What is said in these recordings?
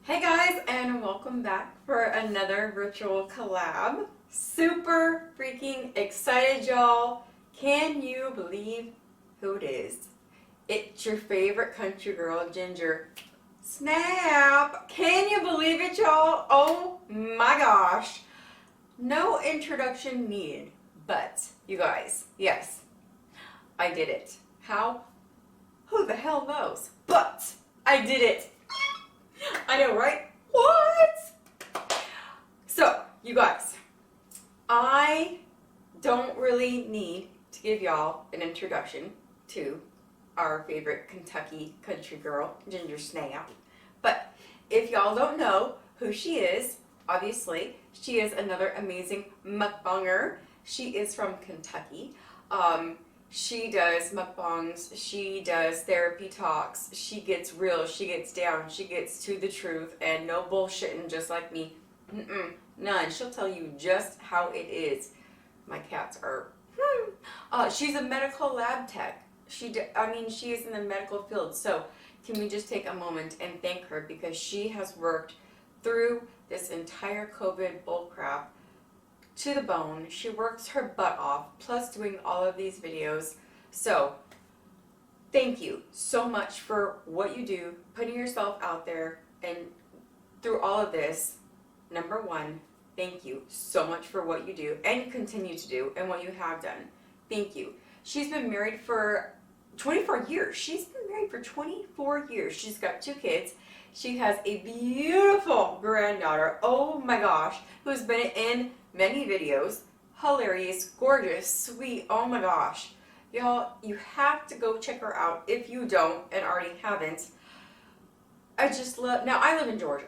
Hey guys, and welcome back for another virtual collab. Super freaking excited, y'all. Can you believe who it is? It's your favorite country girl, Ginger. Snap! Can you believe it, y'all? Oh my gosh. No introduction needed, but you guys, yes, I did it. How? Who the hell knows? But I did it. I know, right? What? So, you guys, I don't really need to give y'all an introduction to our favorite Kentucky country girl, Ginger Snap. But if y'all don't know who she is, obviously, she is another amazing mukbanger. She is from Kentucky. She does mukbangs, she does therapy talks, she gets real, she gets down, she gets to the truth, and no bullshitting just like me. None. She'll tell you just how it is. My cats are... she's a medical lab tech. She is in the medical field, so can we just take a moment and thank her because she has worked through this entire COVID bullcrap to the bone. She works her butt off, plus doing all of these videos. So, thank you so much for what you do, putting yourself out there, and through all of this, number one, thank you so much for what you do, and continue to do, and what you have done. Thank you. She's been married for 24 years. She's been married for 24 years. She's got 2 kids. She has a beautiful granddaughter, oh my gosh, who's been in many videos. Hilarious, gorgeous, sweet, oh my gosh. Y'all, you have to go check her out if you don't and already haven't. I just love, now I live in Georgia,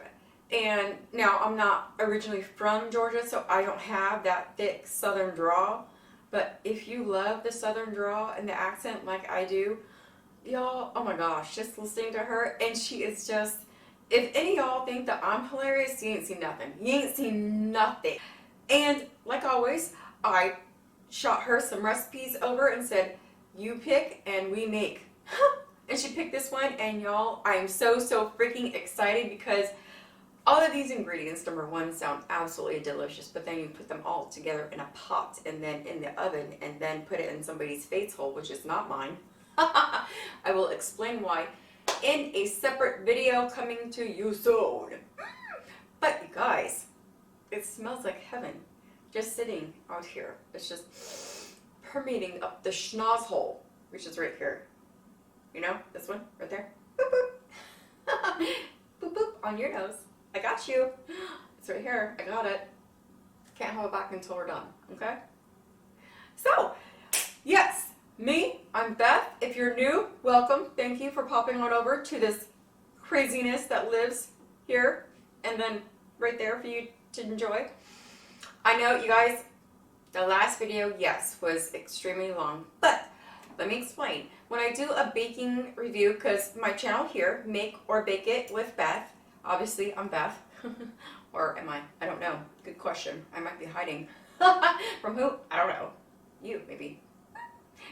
and now I'm not originally from Georgia, so I don't have that thick southern drawl, but if you love the southern drawl and the accent like I do, y'all, oh my gosh, just listening to her, and she is just, if any of y'all think that I'm hilarious, you ain't seen nothing. You ain't seen nothing. And like always, I shot her some recipes over and said, you pick and we make. And she picked this one, and y'all, I am so freaking excited because all of these ingredients, number one, sound absolutely delicious, but then you put them all together in a pot and then in the oven and then put it in somebody's face hole, which is not mine. I will explain why in a separate video coming to you soon. But you guys, it smells like heaven just sitting out here. It's just permeating up the schnoz hole, which is right here. You know, this one right there. Boop boop. Boop boop on your nose. I got you. It's right here. I got it. Can't hold it back until we're done. Okay? So, yes, me, I'm Beth. If you're new, welcome. Thank you for popping on over to this craziness that lives here and then right there for you to enjoy. I know, you guys, the last video, yes, was extremely long, but let me explain. When I do a baking review, because my channel here, Make or Bake It with Beth, obviously I'm Beth, or am I? I don't know. Good question. I might be hiding. From who? I don't know. You, maybe.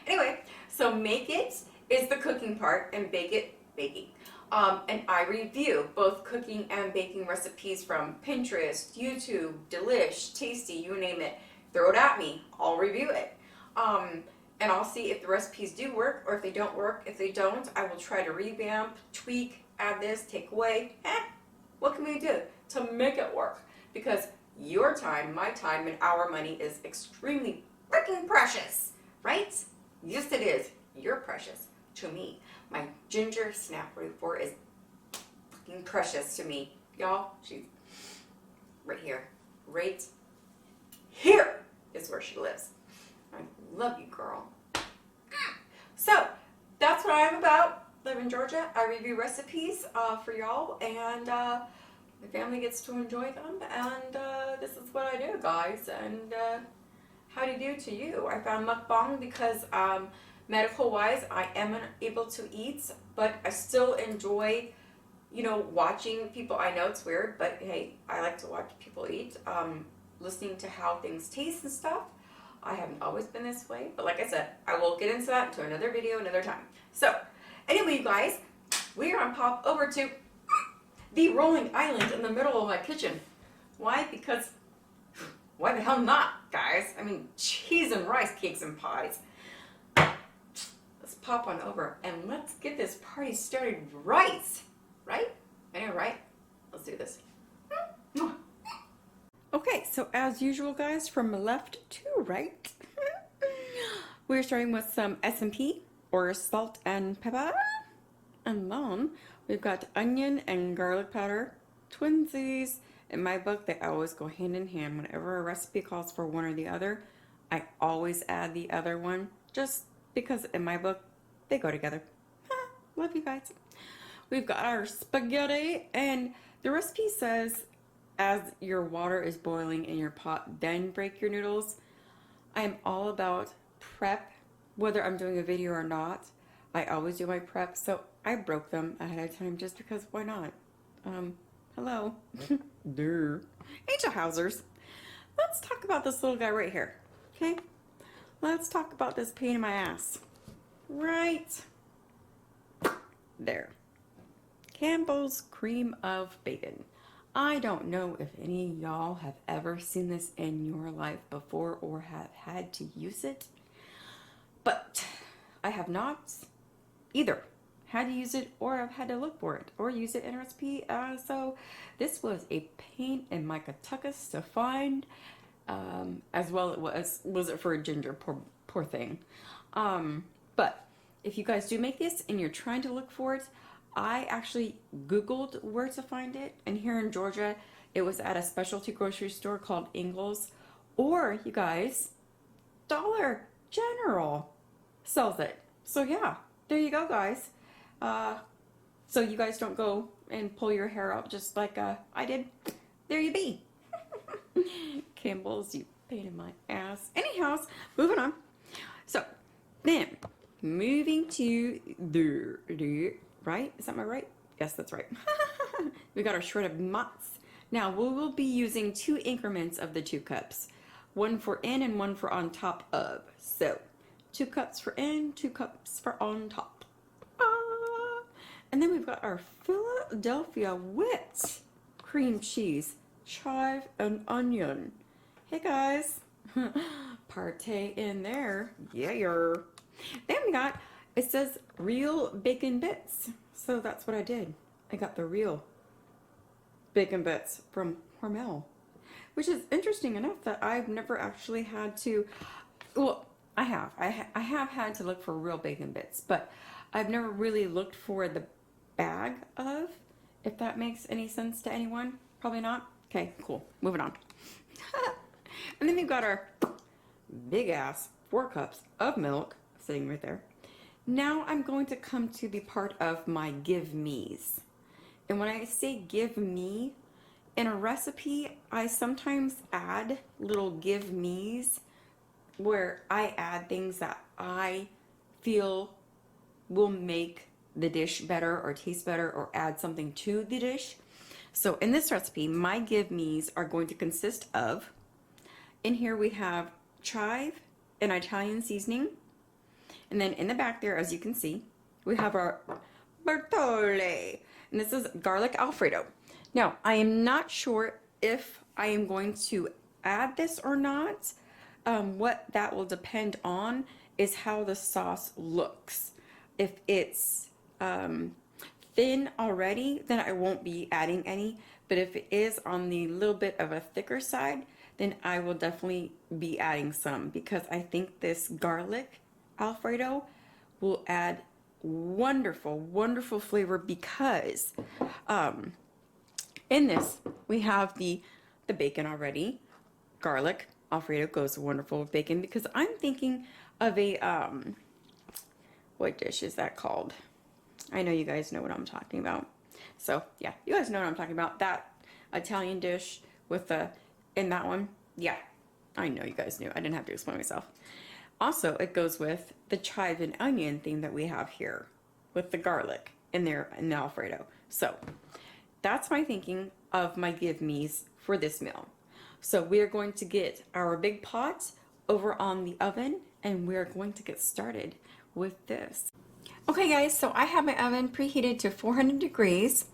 Anyway, so Make It is the cooking part, and Bake It, baking. And I review both cooking and baking recipes from Pinterest, YouTube, Delish, Tasty, you name it. Throw it at me. I'll review it. And I'll see if the recipes do work or if they don't work. If they don't, I will try to revamp, tweak, add this, take away. What can we do to make it work? Because your time, my time, and our money is extremely freaking precious, right? Yes, it is. You're precious to me. My Ginger Snap 44 is fucking precious to me. Y'all, she's right here. Right here is where she lives. I love you, girl. So, that's what I'm about. Live in Georgia. I review recipes for y'all, and the family gets to enjoy them, and this is what I do, guys. And how do you do to you? I found mukbang because medical-wise, I am able to eat, but I still enjoy, you know, watching people. I know it's weird, but hey, I like to watch people eat, listening to how things taste and stuff. I haven't always been this way, but like I said, I will get into that into another video another time. So, anyway, you guys, we are on pop over to the rolling island in the middle of my kitchen. Why? Because why the hell not, guys? I mean, cheese and rice cakes and pies. Let's pop on over and let's get this party started right. Right? I know, right? Let's do this. Okay, so as usual, guys, from left to right, we're starting with some S&P, or salt and pepper. And then we've got onion and garlic powder, twinsies. In my book, they always go hand in hand. Whenever a recipe calls for one or the other, I always add the other one, just because in my book, they go together. Love you guys. We've got our spaghetti, and the recipe says, as your water is boiling in your pot, then break your noodles. I am all about prep, whether I'm doing a video or not. I always do my prep, so I broke them ahead of time just because why not? Hello. Durr. Angel Housers. Let's talk about this little guy right here, okay? Let's talk about this pain in my ass. Right there. Campbell's cream of bacon. I don't know if any of y'all have ever seen this in your life before or have had to use it, but I have not either had to use it or I've had to look for it or use it in a recipe. So this was a pain in my catuckus to find, as well it was it for a ginger, poor thing. But if you guys do make this and you're trying to look for it, I actually Googled where to find it, and here in Georgia, it was at a specialty grocery store called Ingles, or you guys, Dollar General sells it. So yeah, there you go, guys. So you guys don't go and pull your hair out just like I did. There you be. Campbell's, you pain in my ass. Anyhow, moving on. So then, moving to the right? Is that my right? Yes, that's right. We got our shredded mozz. Now, we will be using 2 increments of the 2 cups. One for in and one for on top of. So, 2 cups for in, 2 cups for on top. And then we've got our Philadelphia whipped cream cheese, chive, and onion. Hey, guys. Partay in there. Yeah. Then we got, it says real bacon bits. So that's what I did. I got the real bacon bits from Hormel, which is interesting enough that I've never actually had to, well, I have had to look for real bacon bits, but I've never really looked for the bag of, if that makes any sense to anyone. Probably not. Okay, cool. Moving on. And then we've got our big ass 4 cups of milk sitting right there. Now I'm going to come to the part of my give me's. And when I say give me, in a recipe, I sometimes add little give me's where I add things that I feel will make the dish better or taste better or add something to the dish. So in this recipe, my give me's are going to consist of, in here we have chive and Italian seasoning. And then in the back there, as you can see, we have our Bertole. And this is garlic Alfredo. Now, I am not sure if I am going to add this or not. What that will depend on is how the sauce looks. If it's thin already, then I won't be adding any. But if it is on the little bit of a thicker side, then I will definitely be adding some, because I think this garlic Alfredo will add wonderful flavor, because in this we have the bacon already. Garlic Alfredo goes wonderful with bacon, because I'm thinking of a what dish is that called? I know you guys know what I'm talking about. So yeah, you guys know what I'm talking about. That Italian dish with the, in that one. Yeah, I know you guys knew. I didn't have to explain myself. Also, it goes with the chive and onion thing that we have here with the garlic in there in the Alfredo. So that's my thinking of my give me's for this meal. So we're going to get our big pot over on the oven, and we're going to get started with this. Okay guys, so I have my oven preheated to 400 degrees.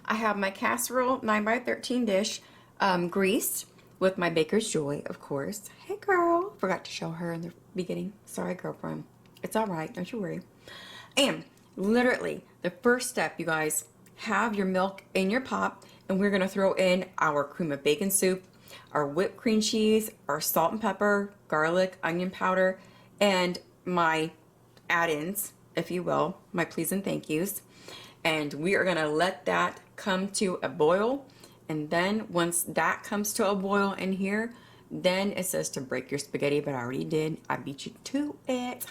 I have my casserole 9x13 dish greased with my Baker's Joy, of course. Hey girl, forgot to show her in the beginning. Sorry girlfriend. It's alright, don't you worry. And literally, the first step, you guys, have your milk in your pot, and we're gonna throw in our cream of bacon soup, our whipped cream cheese, our salt and pepper, garlic, onion powder, and my add-ins, if you will, my please and thank yous. And we are gonna let that come to a boil. And then once that comes to a boil in here, then it says to break your spaghetti, but I already did. I beat you to it.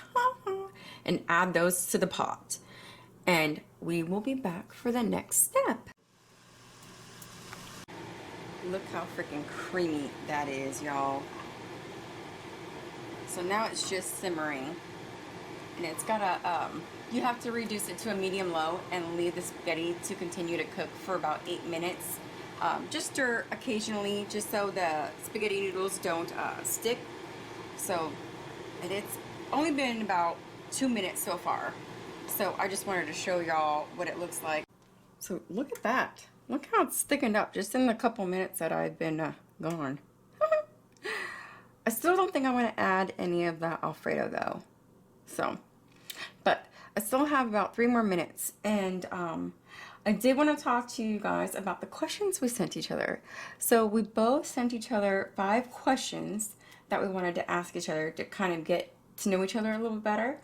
And add those to the pot. And we will be back for the next step. Look how freaking creamy that is, y'all. So now it's just simmering. And it's got a, you have to reduce it to a medium low and leave the spaghetti to continue to cook for about 8 minutes. Just stir occasionally, just so the spaghetti noodles don't stick. So, and it's only been about 2 minutes so far. So I just wanted to show y'all what it looks like. So look at that. Look how it's thickened up just in the couple minutes that I've been gone. I still don't think I want to add any of that Alfredo though. So, but I still have about 3 more minutes, and I did want to talk to you guys about the questions we sent each other. So we both sent each other 5 questions that we wanted to ask each other to kind of get to know each other a little better.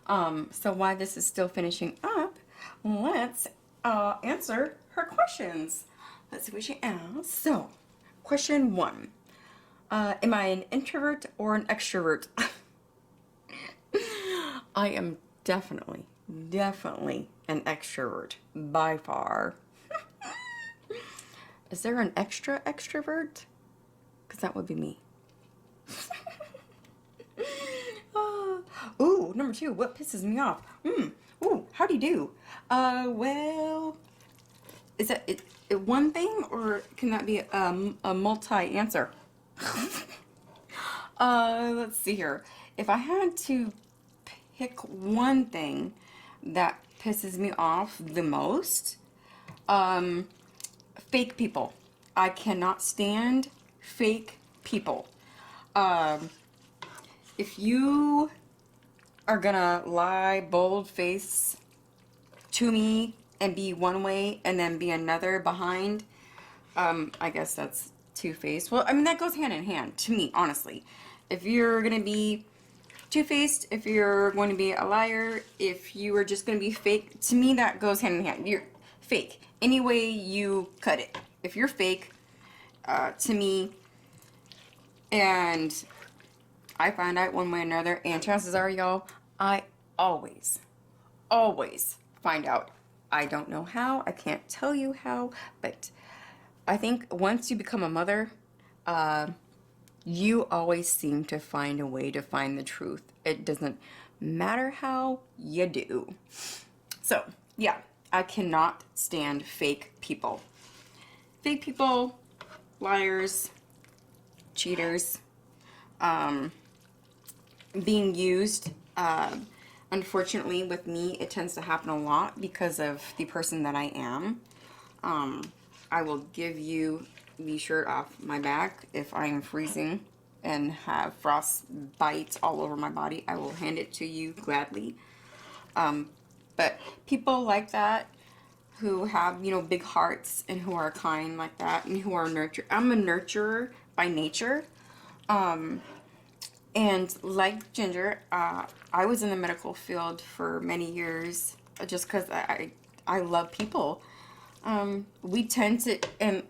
So while this is still finishing up, let's answer her questions. Let's see what she asked. So, question 1. Am I an introvert or an extrovert? I am definitely an extrovert, by far. Is there an extra extrovert? Because that would be me. Ooh, number 2, what pisses me off? Ooh, how do you do? Well, is that it one thing, or can that be a multi-answer? Let's see here. If I had to pick one thing that pisses me off the most, fake people. I cannot stand fake people. If you are gonna lie bold face to me and be one way and then be another behind, I guess that's two-faced. Well, I mean, that goes hand in hand to me, honestly. If you're gonna be two-faced, if you're going to be a liar, if you are just going to be fake, to me that goes hand in hand. You're fake any way you cut it. If you're fake, to me, and I find out one way or another, and chances are, y'all, I always find out. I don't know how, I can't tell you how, but I think once you become a mother, you always seem to find a way to find the truth. It doesn't matter how, you do. So, yeah, I cannot stand fake people. Fake people, liars, cheaters, being used. Unfortunately, with me, it tends to happen a lot because of the person that I am. I will give you the shirt off my back if I am freezing and have frost bites all over my body. I will hand it to you gladly. But people like that who have, you know, big hearts and who are kind like that and who are nurtured. I'm a nurturer by nature. And like Ginger, I was in the medical field for many years just because I love people. We tend to, and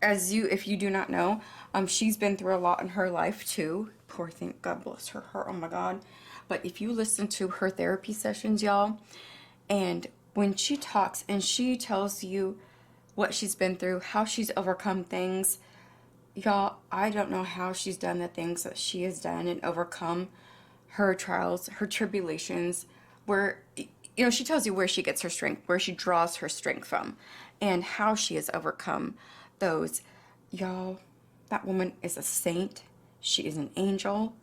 as you, if you do not know, she's been through a lot in her life too. Poor thing, God bless her heart, oh my God. But if you listen to her therapy sessions, y'all, and when she talks and she tells you what she's been through, how she's overcome things, y'all, I don't know how she's done the things that she has done and overcome her trials, her tribulations, where, you know, she tells you where she gets her strength, where she draws her strength from, and how she has overcome those. Y'all, that woman is a saint. She is an angel.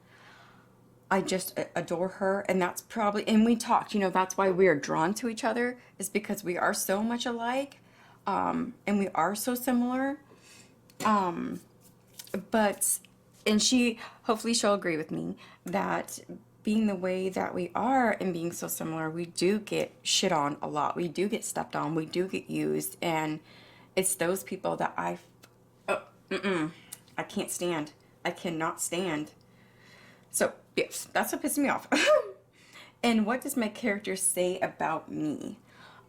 I just adore her, and that's probably, and we talked, you know, that's why we are drawn to each other, is because we are so much alike, and we are so similar. Um, but, and she, hopefully she'll agree with me that being the way that we are and being so similar, we do get shit on a lot. We do get stepped on. We do get used, and it's those people that oh, I can't stand. I cannot stand. So, yes, that's what pisses me off. And what does my character say about me?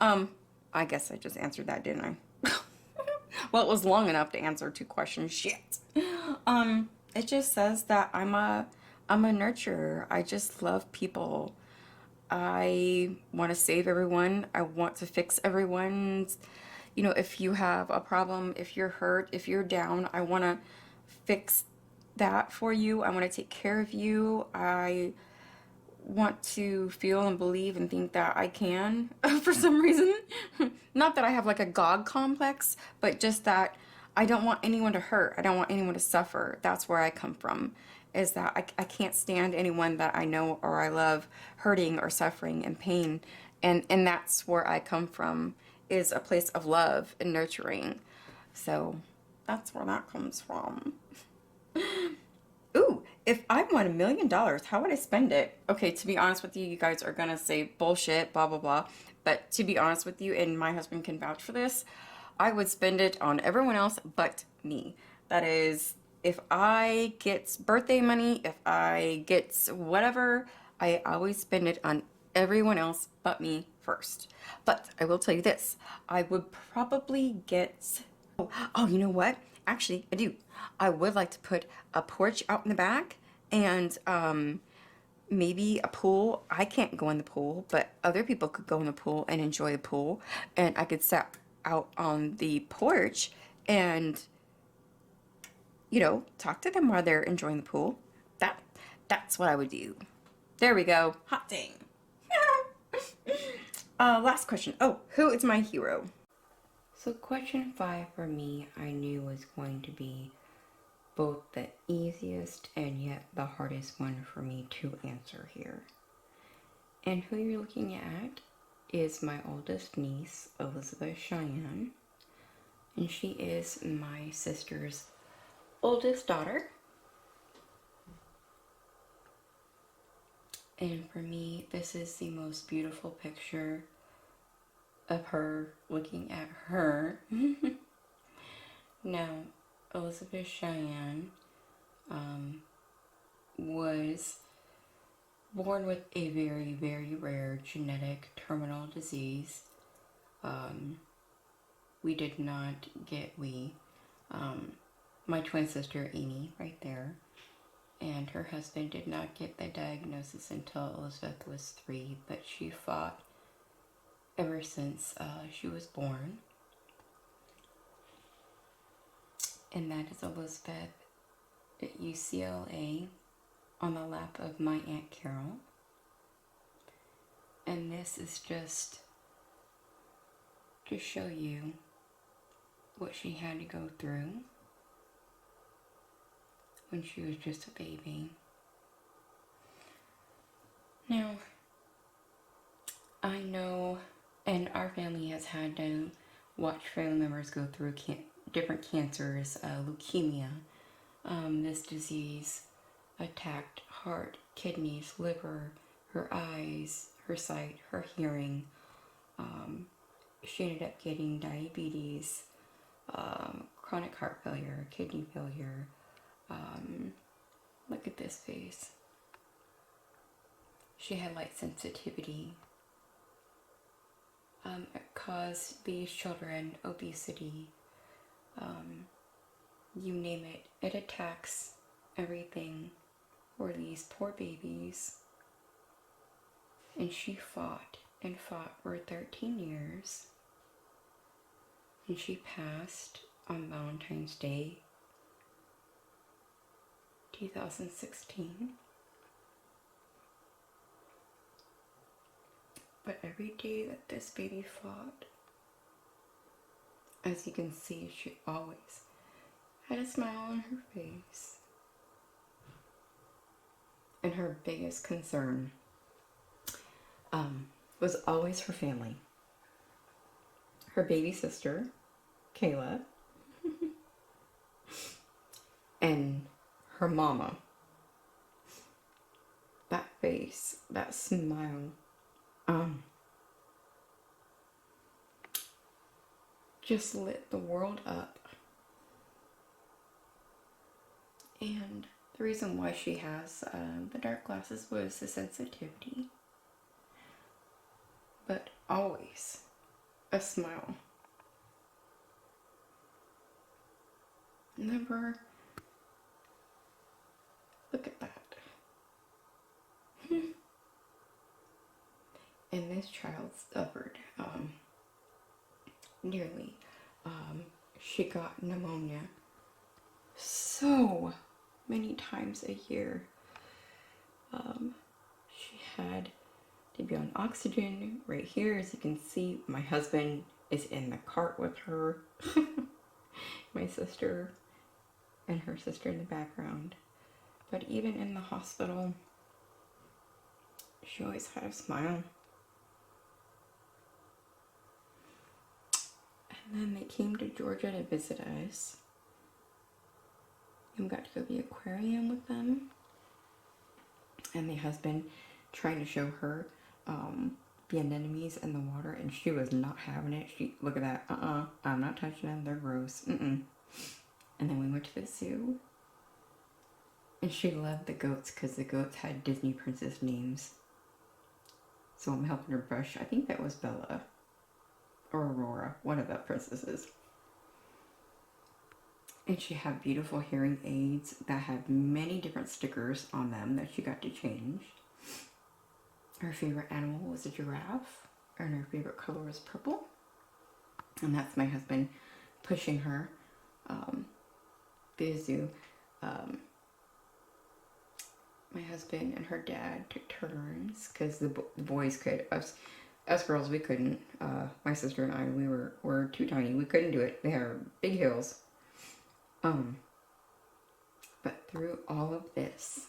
I guess I just answered that, didn't I? Well, it was long enough to answer 2 questions. Shit. It just says that I'm a nurturer. I just love people. I want to save everyone. I want to fix everyone's, you know, if you have a problem, if you're hurt, if you're down, I want to fix that for you. I want to take care of you. I want to feel and believe and think that I can for some reason. Not that I have like a God complex, but just that I don't want anyone to hurt. I don't want anyone to suffer. That's where I come from. Is that I can't stand anyone that I know or I love hurting or suffering and pain. And that's where I come from, is a place of love and nurturing. So that's where that comes from. Ooh, if I won $1 million, how would I spend it? Okay, to be honest with you, you guys are gonna say bullshit, blah, blah, blah. But to be honest with you, and my husband can vouch for this, I would spend it on everyone else but me. That is, if I get birthday money, if I get whatever, I always spend it on everyone else but me first. But I will tell you this, I would probably get, oh, you know what? Actually, I do. I would like to put a porch out in the back, and maybe a pool. I can't go in the pool, but other people could go in the pool and enjoy the pool, and I could sit out on the porch and, you know, talk to them while they're enjoying the pool. That's what I would do. There we go. Hot dang. Last question. Oh, who is my hero? So question 5 for me, I knew was going to be both the easiest and yet the hardest one for me to answer here. And who you're looking at is my oldest niece, Elizabeth Cheyenne. And she is my sister's oldest daughter. And for me, this is the most beautiful picture of her looking at her. Now, Elizabeth Cheyenne was born with a very, very rare genetic terminal disease. We did not get, my twin sister Amy, right there, and her husband did not get the diagnosis until Elizabeth was 3, but she fought ever since she was born. And that is Elizabeth at UCLA on the lap of my Aunt Carol. And this is just to show you what she had to go through when she was just a baby. Now, I know, and our family has had to watch family members go through different cancers, leukemia. This disease attacked heart, kidneys, liver, her eyes, her sight, her hearing. She ended up getting diabetes, chronic heart failure, kidney failure. Look at this face. She had light sensitivity. It caused these children obesity. You name it. It attacks everything for these poor babies. And she fought and fought for 13 years. And she passed on Valentine's Day, 2016. But every day that this baby fought, as you can see, she always had a smile on her face. And her biggest concern was always her family. Her baby sister, Kayla, and her mama. That face, that smile, just lit the world up. And the reason why she has the dark glasses was the sensitivity. But always a smile. Never look at that. And this child suffered nearly. She got pneumonia so many times a year. She had to be on oxygen right here. As you can see, my husband is in the cart with her. My sister and her sister in the background. But even in the hospital, she always had a smile. And then they came to Georgia to visit us. And we got to go to the aquarium with them. And my husband trying to show her the anemones in the water, and she was not having it. She, look at that, I'm not touching them, they're gross, And then we went to the zoo. And she loved the goats because the goats had Disney princess names. So I'm helping her brush. I think that was Bella or Aurora, one of the princesses. And she had beautiful hearing aids that had many different stickers on them that she got to change. Her favorite animal was a giraffe, and her favorite color was purple. And that's my husband pushing her to the zoo. My husband and her dad took turns because the boys could. Us girls, we couldn't. My sister and I, we were too tiny. We couldn't do it. They had big heels. But through all of this,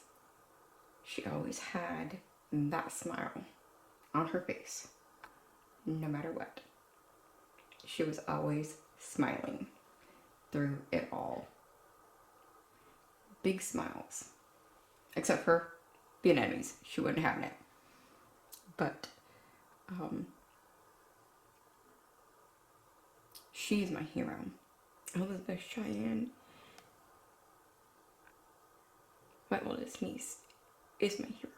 she always had that smile on her face, no matter what. She was always smiling through it all. Big smiles. Except for the anemones. She wouldn't have it. But, she's my hero. Elizabeth Cheyenne, my oldest niece, is my hero.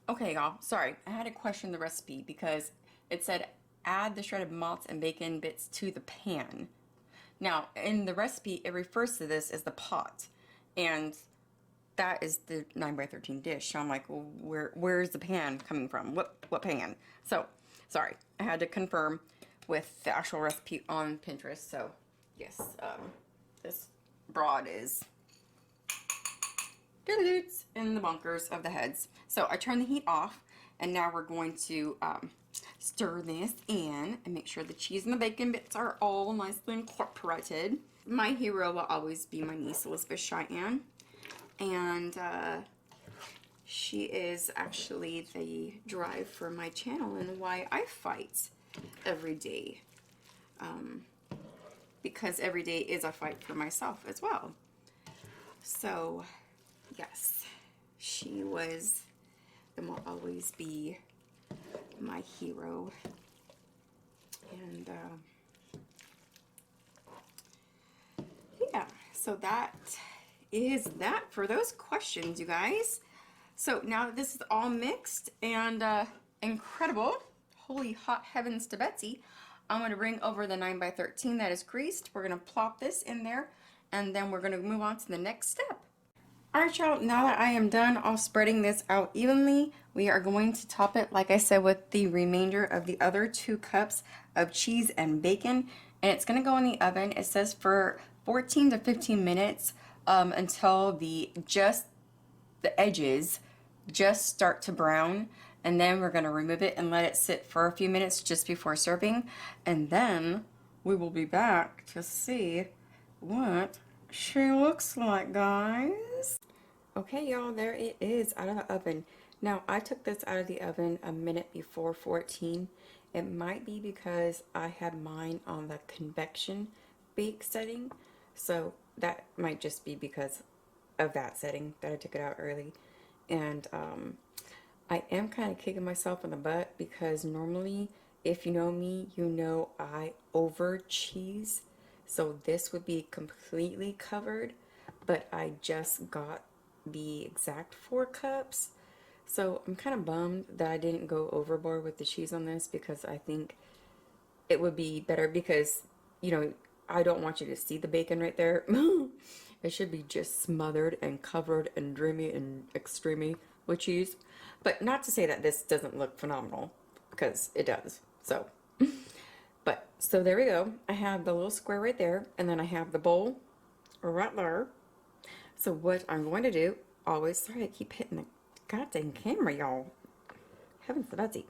Okay, y'all. Sorry, I had to question the recipe because it said add the shredded malts and bacon bits to the pan. Now, in the recipe, it refers to this as the pot, and that is the 9x13 dish. So I'm like, well, where's the pan coming from? What pan? So, sorry, I had to confirm with the actual recipe on Pinterest. So, yes, this broad is in the bunkers of the heads. So I turn the heat off, and now we're going to stir this in and make sure the cheese and the bacon bits are all nicely incorporated. My hero will always be my niece, Elizabeth Cheyenne. And she is actually the drive for my channel and why I fight every day. Because every day is a fight for myself as well. So, yes, she was and will always be my hero. And, yeah, so that is that for those questions, you guys. So now that this is all mixed and incredible, holy hot heavens to Betsy, I'm going to bring over the 9x13 that is greased. We're going to plop this in there, and then we're going to move on to the next step. Alright, y'all, now that I am done all spreading this out evenly, we are going to top it, like I said, with the remainder of the other 2 cups of cheese and bacon, and it's going to go in the oven. It says for 14 to 15 minutes until the edges just start to brown, and then we're going to remove it and let it sit for a few minutes just before serving, and then we will be back to see what she looks like, guys. Okay, y'all, there it is out of the oven. Now, I took this out of the oven a minute before 14. It might be because I had mine on the convection bake setting, so that might just be because of that setting that I took it out early. And I am kind of kicking myself in the butt because normally, if you know me, you know I over cheese. So this would be completely covered, but I just got the exact 4 cups. So I'm kind of bummed that I didn't go overboard with the cheese on this because I think it would be better because, you know, I don't want you to see the bacon right there. It should be just smothered and covered and dreamy and extremely with cheese. But not to say that this doesn't look phenomenal, because it does. So, but, so there we go. I have the little square right there, and then I have the bowl right there. So what I'm going to do, always, sorry I keep hitting the goddamn camera, y'all. Heavens to Betsy.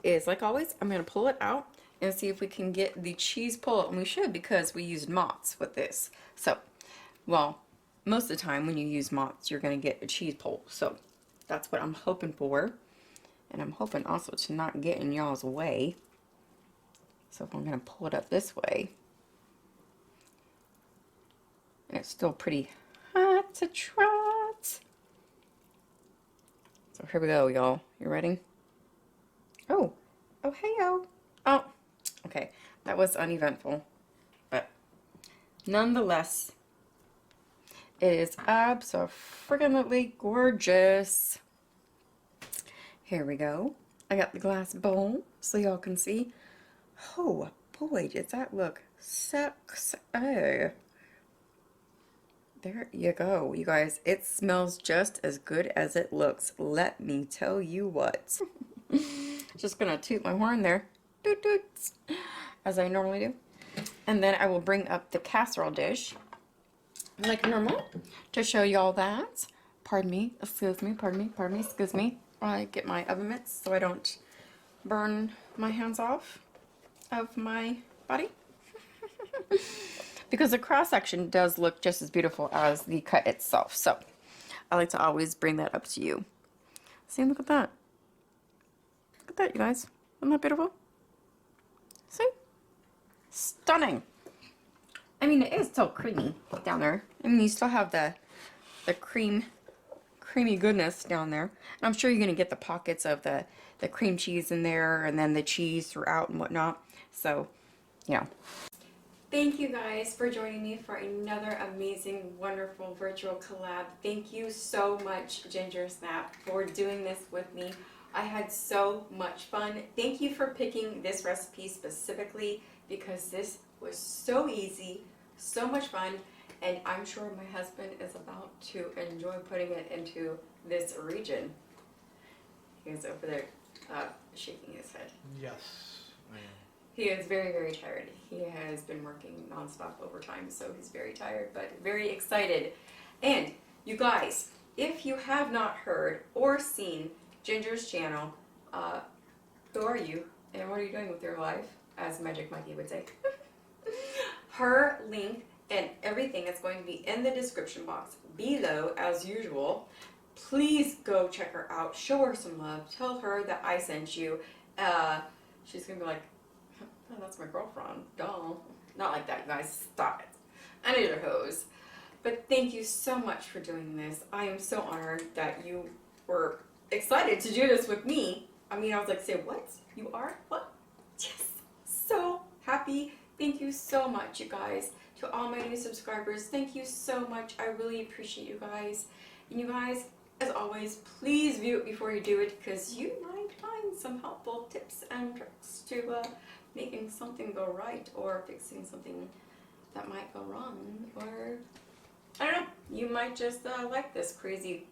Is, like always, I'm going to pull it out and see if we can get the cheese pull. And we should, because we used mozz with this. So, well, most of the time when you use mozz, you're going to get a cheese pull. So that's what I'm hoping for. And I'm hoping also to not get in y'all's way. So if I'm going to pull it up this way. And it's still pretty hot to trot. So here we go, y'all. You ready? Oh, oh, hey-o. Oh, okay. That was uneventful. But nonetheless, it is abso-friggin-lutely gorgeous. Here we go. I got the glass bowl so y'all can see. Oh, boy, does that look sexy. There you go, you guys. It smells just as good as it looks. Let me tell you what. Just gonna toot my horn there. Toot toot. As I normally do. And then I will bring up the casserole dish like normal to show y'all that. Pardon me, excuse me, pardon me, pardon me, excuse me. I get my oven mitts so I don't burn my hands off of my body. Because the cross section does look just as beautiful as the cut itself. So I like to always bring that up to you. See, look at that. Look at that, you guys. Isn't that beautiful? See? Stunning. I mean, it is still creamy down there. I mean, you still have the creamy goodness down there. And I'm sure you're going to get the pockets of the cream cheese in there and then the cheese throughout and whatnot. So, you know. Thank you guys for joining me for another amazing, wonderful virtual collab. Thank you so much, Ginger Snap, for doing this with me. I had so much fun. Thank you for picking this recipe specifically because this was so easy, so much fun, and I'm sure my husband is about to enjoy putting it into this region. He's over there shaking his head. Yes, I am. He is very, very tired. He has been working nonstop overtime, so he's very tired, but very excited. And you guys, if you have not heard or seen Ginger's channel, who are you and what are you doing with your life, as Magic Mikey would say? Her link and everything is going to be in the description box below as usual. Please go check her out. Show her some love. Tell her that I sent you. She's going to be like, oh, that's my girlfriend. Duh. Not like that, you guys. Stop it. I need a hose. But thank you so much for doing this. I am so honored that you were excited to do this with me. I mean, I was like, say what? You are? What? Yes. So happy. Thank you so much, you guys. To all my new subscribers, thank you so much. I really appreciate you guys. And you guys, as always, please view it before you do it because you might find some helpful tips and tricks to making something go right or fixing something that might go wrong, or I don't know, you might just like this crazy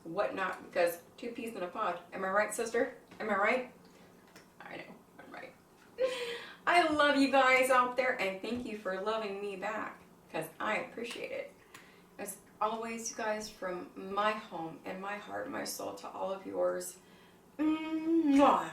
whatnot because 2 peas in a pod. Am I right, sister? Am I right? I know, I'm right. I love you guys out there and thank you for loving me back because I appreciate it. As always, you guys, from my home and my heart and my soul to all of yours, mwah.